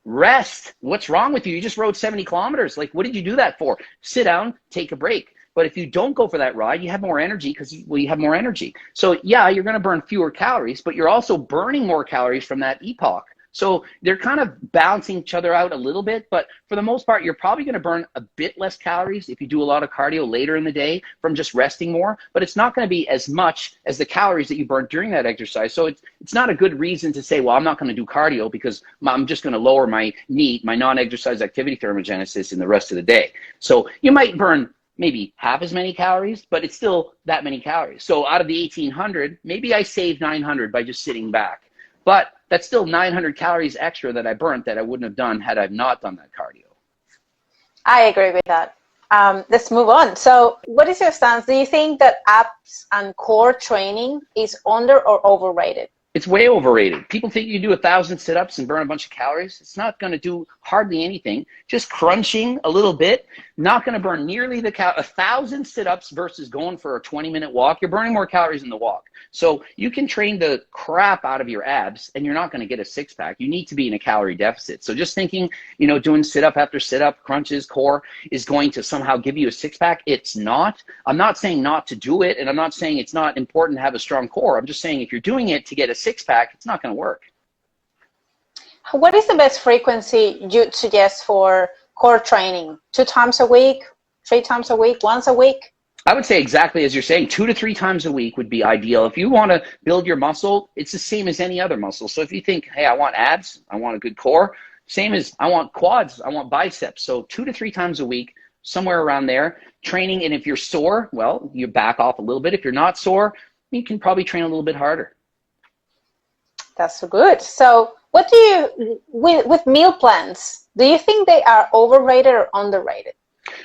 Speaker 2: rest. What's wrong with you? You just rode 70 kilometers. Like, what did you do that for? Sit down, take a break. But if you don't go for that ride, you have more energy because you have more energy. So yeah, you're going to burn fewer calories, but you're also burning more calories from that epoch. So they're kind of balancing each other out a little bit, but for the most part, you're probably going to burn a bit less calories if you do a lot of cardio later in the day from just resting more, but it's not going to be as much as the calories that you burn during that exercise. So it's not a good reason to say, well, I'm not going to do cardio because I'm just going to lower my NEAT, my non-exercise activity thermogenesis in the rest of the day. So you might burn maybe half as many calories, but it's still that many calories. So out of the 1,800, maybe I saved 900 by just sitting back. But that's still 900 calories extra that I burnt that I wouldn't have done had I not done that cardio.
Speaker 1: I agree with that. Let's move on. So what is your stance? Do you think that abs and core training is under or overrated?
Speaker 2: It's way overrated. People think you do 1,000 sit-ups and burn a bunch of calories. It's not going to do hardly anything. Just crunching a little bit. not going to burn nearly the 1,000 sit-ups versus going for a 20-minute walk. You're burning more calories in the walk. So you can train the crap out of your abs and you're not going to get a six-pack. You need to be in a calorie deficit. So just thinking, you know, doing sit-up after sit-up, crunches, core is going to somehow give you a six-pack. It's not. I'm not saying not to do it, and I'm not saying it's not important to have a strong core. I'm just saying if you're doing it to get a six-pack, it's not going to work.
Speaker 1: What is the best frequency you'd suggest for core training? 2 times a week, 3 times a week, once a week?
Speaker 2: I would say exactly as you're saying, 2 to 3 times a week would be ideal. If you want to build your muscle, it's the same as any other muscle. So if you think, hey, I want abs, I want a good core, same as I want quads, I want biceps. So 2 to 3 times a week, somewhere around there, training. And if you're sore, well, you back off a little bit. If you're not sore, you can probably train a little bit harder.
Speaker 1: That's good. So what do you, with meal plans, do you think they are overrated or underrated?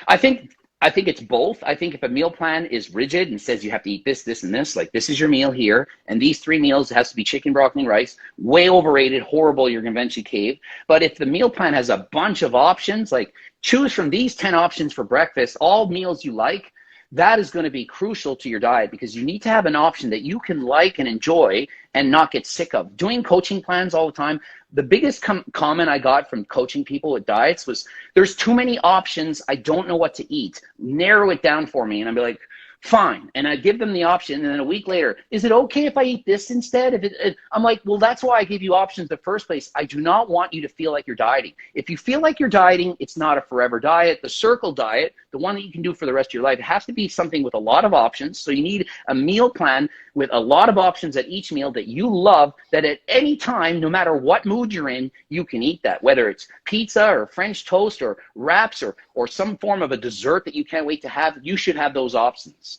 Speaker 2: I think it's both. I think if a meal plan is rigid and says you have to eat this, this, and this, like this is your meal here, and these 3 meals, it has to be chicken, broccoli, and rice, way overrated, horrible, you're going to eventually cave. But if the meal plan has a bunch of options, like choose from these 10 options for breakfast, all meals you like, that is going to be crucial to your diet because you need to have an option that you can like and enjoy and not get sick of. Doing coaching plans all the time, the biggest comment I got from coaching people with diets was, there's too many options, I don't know what to eat. Narrow it down for me. And I'd be like, fine. And I give them the option, and then a week later, is it okay if I eat this instead? I'm like, well, that's why I gave you options in the first place. I do not want you to feel like you're dieting. If you feel like you're dieting, it's not a forever diet. The circle diet, the one that you can do for the rest of your life, it has to be something with a lot of options. So you need a meal plan with a lot of options at each meal that you love, that at any time, no matter what mood you're in, you can eat that, whether it's pizza or French toast or wraps or some form of a dessert that you can't wait to have. You should have those options.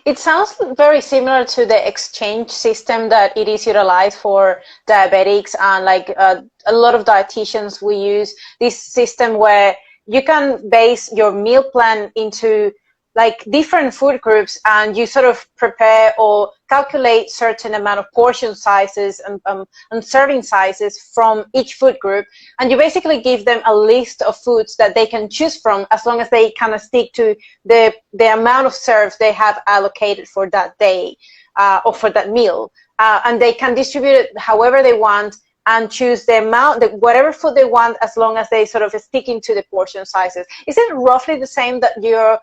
Speaker 1: It sounds very similar to the exchange system that it is utilized for diabetics, and like a lot of dietitians, we use this system where you can base your meal plan into like different food groups, and you sort of prepare or calculate certain amount of portion sizes and serving sizes from each food group, and you basically give them a list of foods that they can choose from, as long as they kind of stick to the amount of serves they have allocated for that day or for that meal, and they can distribute it however they want and choose the amount, whatever food they want, as long as they sort of stick into the portion sizes. Is it roughly the same that you're,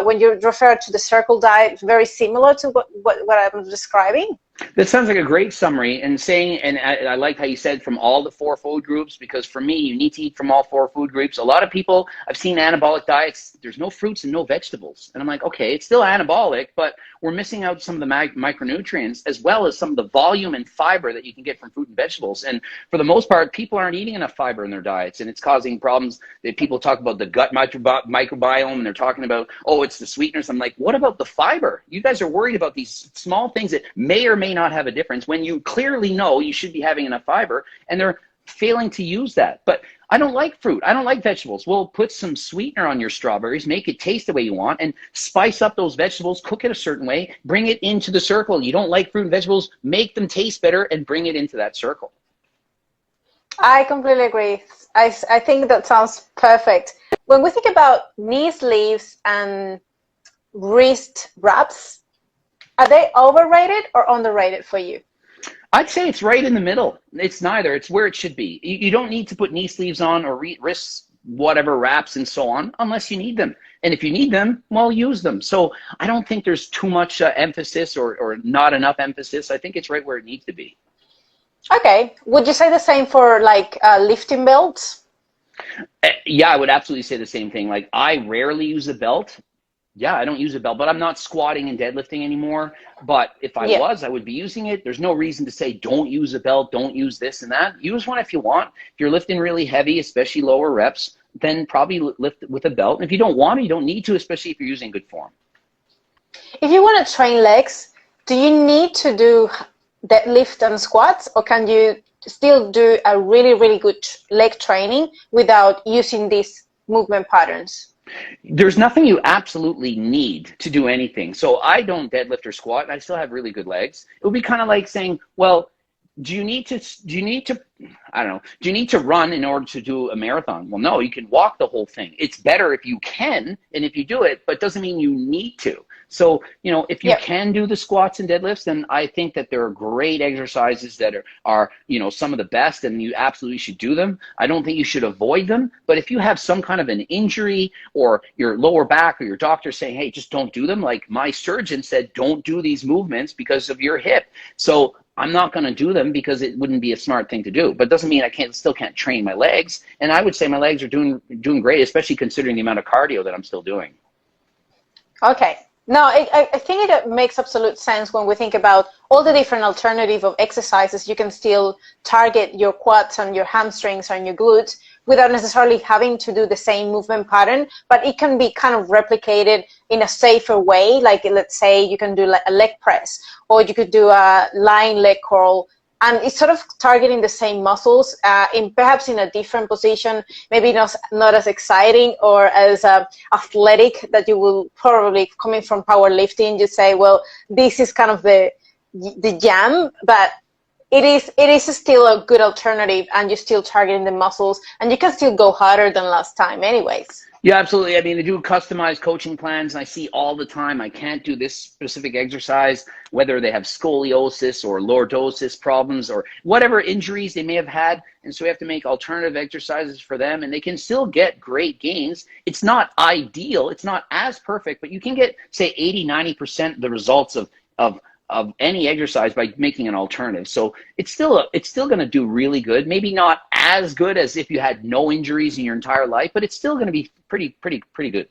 Speaker 1: when you refer to the circle diet, very similar to what I'm describing?
Speaker 2: That sounds like a great summary, and saying, and I like how you said from all the 4 food groups, because for me, you need to eat from all 4 food groups. A lot of people, I've seen anabolic diets, there's no fruits and no vegetables. And I'm like, okay, it's still anabolic, but we're missing out some of the micronutrients, as well as some of the volume and fiber that you can get from fruit and vegetables. And for the most part, people aren't eating enough fiber in their diets, and it's causing problems. That people talk about the gut microbiome, and they're talking about, oh, it's the sweeteners. I'm like, what about the fiber? You guys are worried about these small things that may or may not have a difference when you clearly know you should be having enough fiber, and they're failing to use that. But I don't like fruit, I don't like vegetables. Well, put some sweetener on your strawberries, make it taste the way you want, and spice up those vegetables, cook it a certain way, bring it into the circle. You don't like fruit and vegetables, make them taste better and bring it into that circle.
Speaker 1: I completely agree. I think that sounds perfect. When we think about knee sleeves and wrist wraps, are they overrated or underrated for you?
Speaker 2: I'd say it's right in the middle. It's neither. It's where it should be. You don't need to put knee sleeves on or wrists, whatever, wraps and so on, unless you need them. And if you need them, well, use them. So I don't think there's too much emphasis or not enough emphasis. I think it's right where it needs to be. Okay.
Speaker 1: Would you say the same for like lifting belts?
Speaker 2: Yeah, I would absolutely say the same thing. Like, I rarely use a belt. Yeah, I don't use a belt, but I'm not squatting and deadlifting anymore. But if I was, I would be using it. There's no reason to say don't use a belt, don't use this and that. Use one if you want. If you're lifting really heavy, especially lower reps, then probably lift with a belt. And if you don't want to, you don't need to, especially if you're using good form.
Speaker 1: If you want to train legs, do you need to do deadlift and squats, or can you still do a really, really good leg training without using these movement patterns?
Speaker 2: There's nothing you absolutely need to do anything. So I don't deadlift or squat, and I still have really good legs. It would be kind of like saying, well, do you need to, I don't know, do you need to run in order to do a marathon? Well, no, you can walk the whole thing. It's better if you can and if you do it, but doesn't mean you need to. So, you know, if you can do the squats and deadlifts, then I think that there are great exercises that are, you know, some of the best, and you absolutely should do them. I don't think you should avoid them. But if you have some kind of an injury or your lower back or your doctor saying, hey, just don't do them. Like my surgeon said, don't do these movements because of your hip. So I'm not going to do them because it wouldn't be a smart thing to do. But it doesn't mean I still can't train my legs. And I would say my legs are doing great, especially considering the amount of cardio that I'm still doing.
Speaker 1: Okay. No, I think it makes absolute sense when we think about all the different alternative of exercises. You can still target your quads and your hamstrings and your glutes without necessarily having to do the same movement pattern, but it can be kind of replicated in a safer way. Like, let's say you can do like a leg press, or you could do a lying leg curl, and it's sort of targeting the same muscles perhaps in a different position, maybe not as exciting or as athletic that you will probably, coming from powerlifting, you say, well, this is kind of the jam, but it is still a good alternative, and you're still targeting the muscles, and you can still go harder than last time anyways.
Speaker 2: Yeah, absolutely. I mean, they do customized coaching plans, and I see all the time, I can't do this specific exercise, whether they have scoliosis or lordosis problems or whatever injuries they may have had. And so we have to make alternative exercises for them, and they can still get great gains. It's not ideal. It's not as perfect, but you can get, say, 80-90% of the results of any exercise by making an alternative. So it's still going to do really good. Maybe not as good as if you had no injuries in your entire life, but it's still going to be pretty good.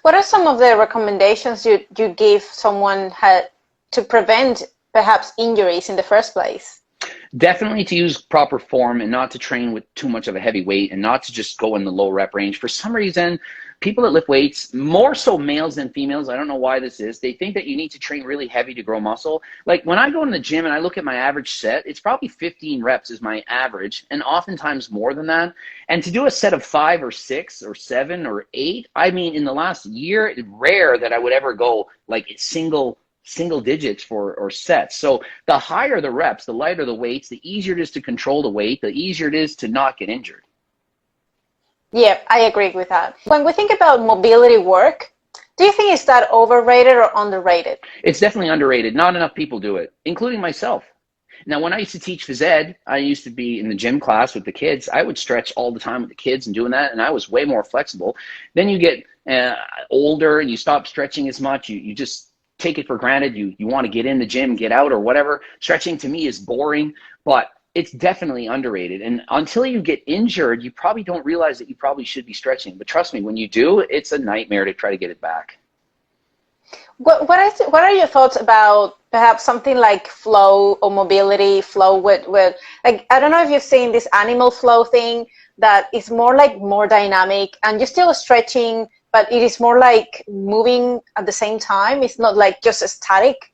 Speaker 1: What are some of the recommendations you give someone to prevent perhaps injuries in the first place?
Speaker 2: Definitely to use proper form and not to train with too much of a heavy weight, and not to just go in the low rep range. For some reason, people that lift weights, more so males than females, I don't know why this is, they think that you need to train really heavy to grow muscle. Like when I go in the gym and I look at my average set, it's probably 15 reps is my average, and oftentimes more than that. And to do a set of 5 or 6 or 7 or 8, I mean, in the last year, it's rare that I would ever go like single digits or sets. So the higher the reps, the lighter the weights, the easier it is to control the weight, the easier it is to not get injured.
Speaker 1: Yeah, I agree with that. When we think about mobility work, do you think it's that overrated or underrated?
Speaker 2: It's definitely underrated. Not enough people do it, including myself. Now, when I used to teach phys ed, I used to be in the gym class with the kids. I would stretch all the time with the kids and doing that, and I was way more flexible. Then you get older and you stop stretching as much. You just take it for granted. You want to get in the gym, get out or whatever. Stretching to me is boring, but it's definitely underrated. And until you get injured, you probably don't realize that you probably should be stretching. But trust me, when you do, it's a nightmare to try to get it back.
Speaker 1: What are your thoughts about perhaps something like flow or mobility flow with like, I don't know if you've seen this animal flow thing that is more dynamic, and you're still stretching, but it is more like moving at the same time. It's not like just static.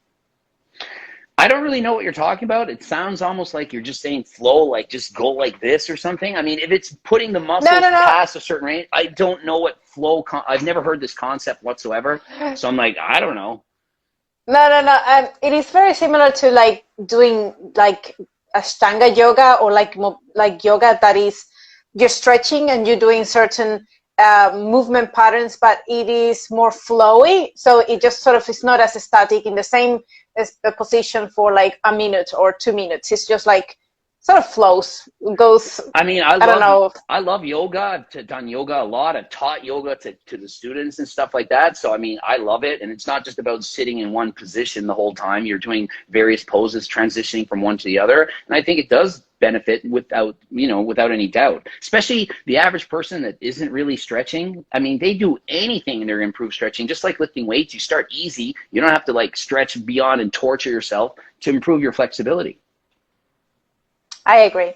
Speaker 2: I don't really know what you're talking about. It sounds almost like you're just saying flow, like just go like this or something. I mean, if it's putting the muscles past a certain range, I don't know what flow, I've never heard this concept whatsoever. So I'm like, I don't know.
Speaker 1: No. It is very similar to like doing like Ashtanga yoga, or like yoga that is you're stretching and you're doing certain movement patterns, but it is more flowy. So it just sort of is not as static in the same position for like a minute or 2 minutes. It's just like sort of flows, goes.
Speaker 2: I mean, I love yoga. I've done yoga a lot. I've taught yoga to the students and stuff like that. So, I mean, I love it. And it's not just about sitting in one position the whole time. You're doing various poses, transitioning from one to the other. And I think it does benefit without any doubt, especially the average person that isn't really stretching. I mean, they do anything and they're improved stretching. Just like lifting weights, you start easy. You don't have to like stretch beyond and torture yourself to improve your flexibility.
Speaker 1: I agree.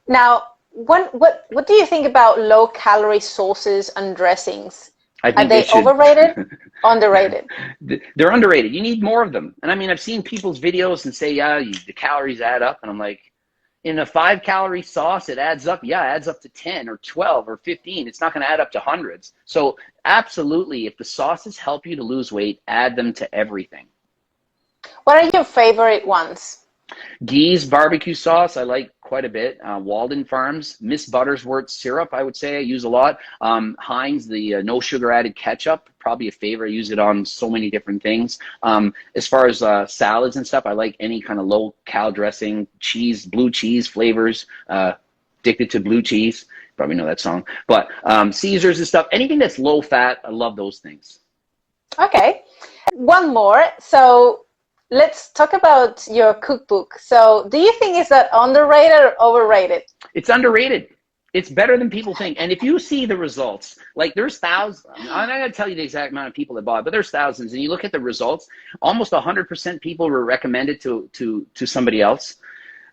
Speaker 1: Now, what do you think about low calorie sauces and dressings? Are they overrated? Underrated?
Speaker 2: They're underrated. You need more of them. And I mean, I've seen people's videos and say, yeah, the calories add up. And I'm like, in a 5-calorie sauce, it adds up. Yeah, it adds up to 10 or 12 or 15. It's not going to add up to hundreds. So absolutely, if the sauces help you to lose weight, add them to everything.
Speaker 1: What are your favorite ones?
Speaker 2: Gee's barbecue sauce, I like quite a bit. Walden Farms, Miss Buttersworth syrup, I would say I use a lot. Heinz, the no sugar added ketchup, probably a favorite. I use it on so many different things. As far as salads and stuff, I like any kind of low cal dressing, cheese, blue cheese flavors. Addicted to blue cheese, probably know that song. But Caesars and stuff, anything that's low fat, I love those things.
Speaker 1: Okay, one more. So let's talk about your cookbook. So do you think is that underrated or overrated?
Speaker 2: It's underrated. It's better than people think. And if you see the results, like there's thousands, I'm not going to tell you the exact amount of people that bought it, but there's thousands. And you look at the results, almost 100% people were recommended to somebody else.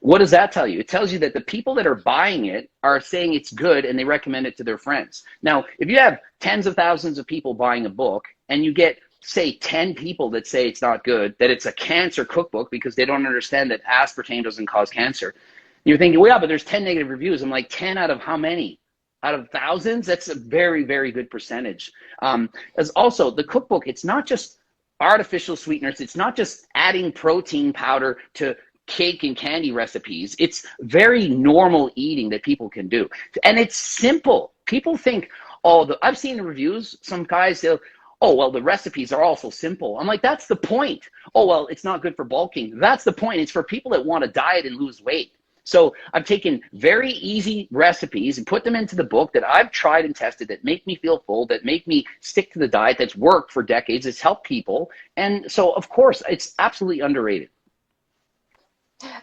Speaker 2: What does that tell you? It tells you that the people that are buying it are saying it's good and they recommend it to their friends. Now, if you have tens of thousands of people buying a book and you get, say, 10 people that say it's not good, that it's a cancer cookbook because they don't understand that aspartame doesn't cause cancer, you're thinking, well, yeah, but there's 10 negative reviews. I'm like, 10 out of how many? Out of thousands? That's a very, very good percentage. As also, the cookbook, it's not just artificial sweeteners. It's not just adding protein powder to cake and candy recipes. It's very normal eating that people can do. And it's simple. People think, oh, I've seen the reviews. Some guys, they'll, oh, well, the recipes are also simple. I'm like, that's the point. Oh, well, it's not good for bulking. That's the point. It's for people that want to diet and lose weight. So I've taken very easy recipes and put them into the book that I've tried and tested that make me feel full, that make me stick to the diet that's worked for decades. It's helped people. And so, of course, it's absolutely underrated.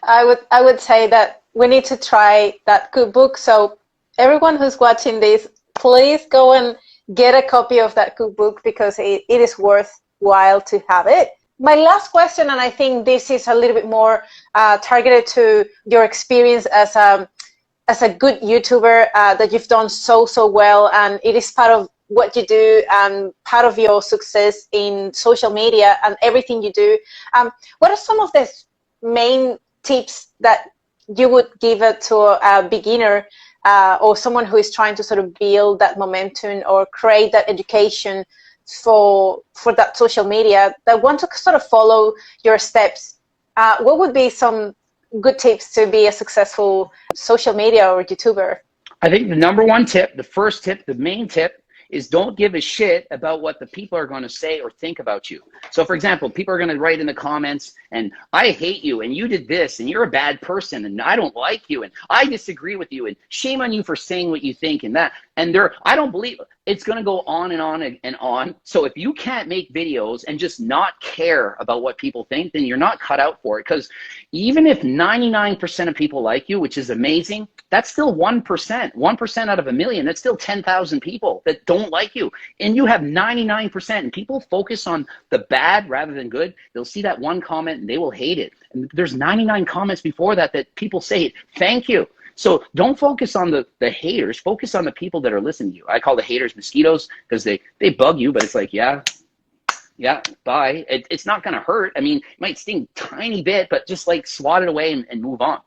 Speaker 1: I would say that we need to try that cookbook. So everyone who's watching this, please go and get a copy of that cookbook because it is worthwhile to have it. My last question, and I think this is a little bit more targeted to your experience as a good YouTuber that you've done so well, and it is part of what you do and part of your success in social media and everything you do. What are some of the main tips that you would give it to a beginner or someone who is trying to sort of build that momentum or create that education for that social media that want to sort of follow your steps? What would be some good tips to be a successful social media or YouTuber?
Speaker 2: I think the number one tip, the first tip, the main tip is don't give a shit about what the people are going to say or think about you. So for example, people are going to write in the comments and I hate you and you did this and you're a bad person and I don't like you and I disagree with you and shame on you for saying what you think and that. And I don't believe it's going to go on and on and on. So if you can't make videos and just not care about what people think, then you're not cut out for it. Because even if 99% of people like you, which is amazing, that's still 1%. 1% out of a million, that's still 10,000 people that don't like you. And you have 99%. And people focus on the bad rather than good. They'll see that one comment and they will hate it. And there's 99 comments before that people say, thank you. So don't focus on the haters, focus on the people that are listening to you. I call the haters mosquitoes because they bug you, but it's like, yeah, bye. It's not going to hurt. I mean, it might sting a tiny bit, but just like swat it away and move on.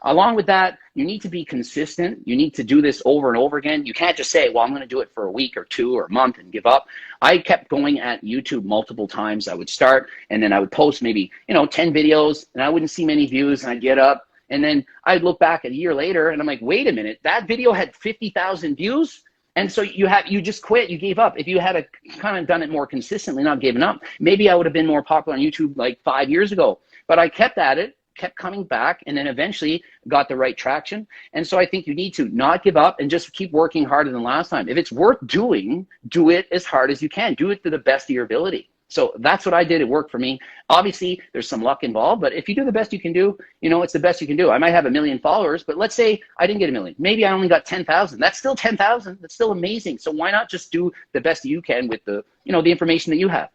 Speaker 2: Along with that, you need to be consistent. You need to do this over and over again. You can't just say, well, I'm going to do it for a week or two or a month and give up. I kept going at YouTube multiple times. I would start and then I would post maybe, 10 videos and I wouldn't see many views and I'd get up. And then I'd look back a year later and I'm like, wait a minute, that video had 50,000 views. And so you just quit, you gave up. If you had kind of done it more consistently, not given up, maybe I would have been more popular on YouTube like 5 years ago. But I kept at it, kept coming back, and then eventually got the right traction. And so I think you need to not give up and just keep working harder than last time. If it's worth doing, do it as hard as you can. Do it to the best of your ability. So that's what I did. It worked for me. Obviously, there's some luck involved, but if you do the best you can do, it's the best you can do. I might have 1 million followers, but let's say I didn't get 1 million. Maybe I only got 10,000. That's still 10,000. That's still amazing. So why not just do the best you can with the information that you have?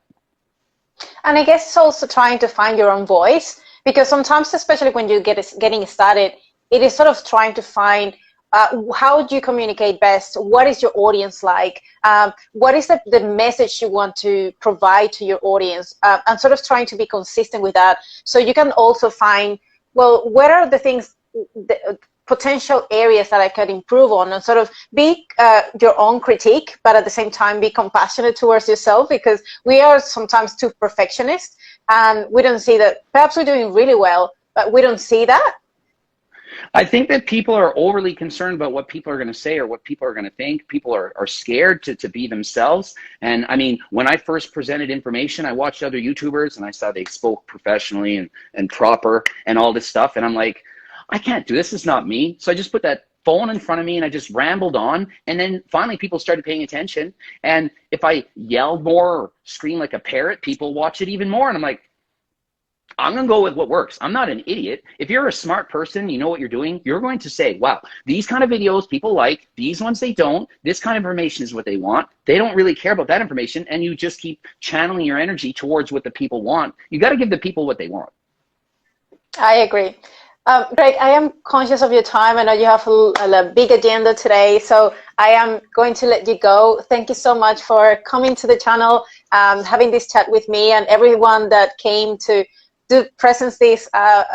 Speaker 1: And I guess it's also trying to find your own voice, because sometimes, especially when you're getting started, it is sort of trying to find how do you communicate best? What is your audience like? What is the message you want to provide to your audience? And sort of trying to be consistent with that. So you can also find, well, what are the things, the potential areas that I could improve on, and sort of be your own critique, but at the same time be compassionate towards yourself, because we are sometimes too perfectionist and we don't see that perhaps we're doing really well, but we don't see that?
Speaker 2: I think that people are overly concerned about what people are going to say or what people are going to think. People are scared to be themselves. And I mean, when I first presented information, I watched other YouTubers and I saw they spoke professionally and proper and all this stuff. And I'm like, I can't do this. This is not me. So I just put that phone in front of me and I just rambled on. And then finally people started paying attention. And if I yelled more or screamed like a parrot, people watch it even more. And I'm like, I'm going to go with what works. I'm not an idiot. If you're a smart person, you know what you're doing, you're going to say, wow, these kind of videos people like, these ones they don't. This kind of information is what they want. They don't really care about that information. And you just keep channeling your energy towards what the people want. You got to give the people what they want.
Speaker 1: I agree. Greg, I am conscious of your time. I know you have a big agenda today, so I am going to let you go. Thank you so much for coming to the channel, having this chat with me and everyone that came to presence this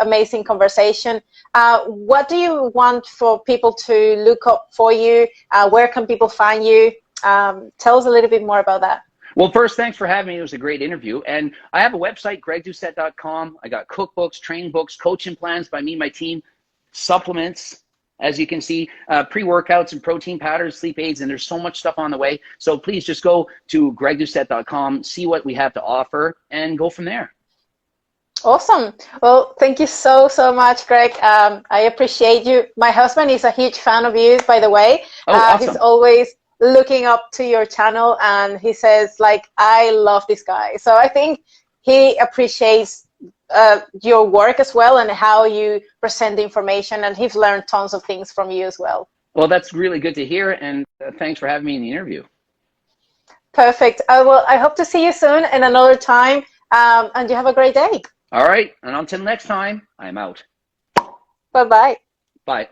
Speaker 1: amazing conversation. What do you want for people to look up for you? Where can people find you? Tell us a little bit more about that.
Speaker 2: Well, first, thanks for having me. It was a great interview. And I have a website, gregdoucette.com. I got cookbooks, training books, coaching plans by me and my team, supplements, as you can see, pre-workouts and protein powders, sleep aids, and there's so much stuff on the way. So please just go to gregdoucette.com, see what we have to offer, and go from there.
Speaker 1: Awesome. Well, thank you so much, Greg. I appreciate you. My husband is a huge fan of you, by the way.
Speaker 2: Oh, awesome.
Speaker 1: He's always looking up to your channel, and he says, like, I love this guy. So I think he appreciates your work as well and how you present the information, and he's learned tons of things from you as well.
Speaker 2: Well, that's really good to hear, and thanks for having me in the interview.
Speaker 1: Perfect. Well, I hope to see you soon in another time, and you have a great day.
Speaker 2: All right, and until next time, I'm out.
Speaker 1: Bye-bye.
Speaker 2: Bye.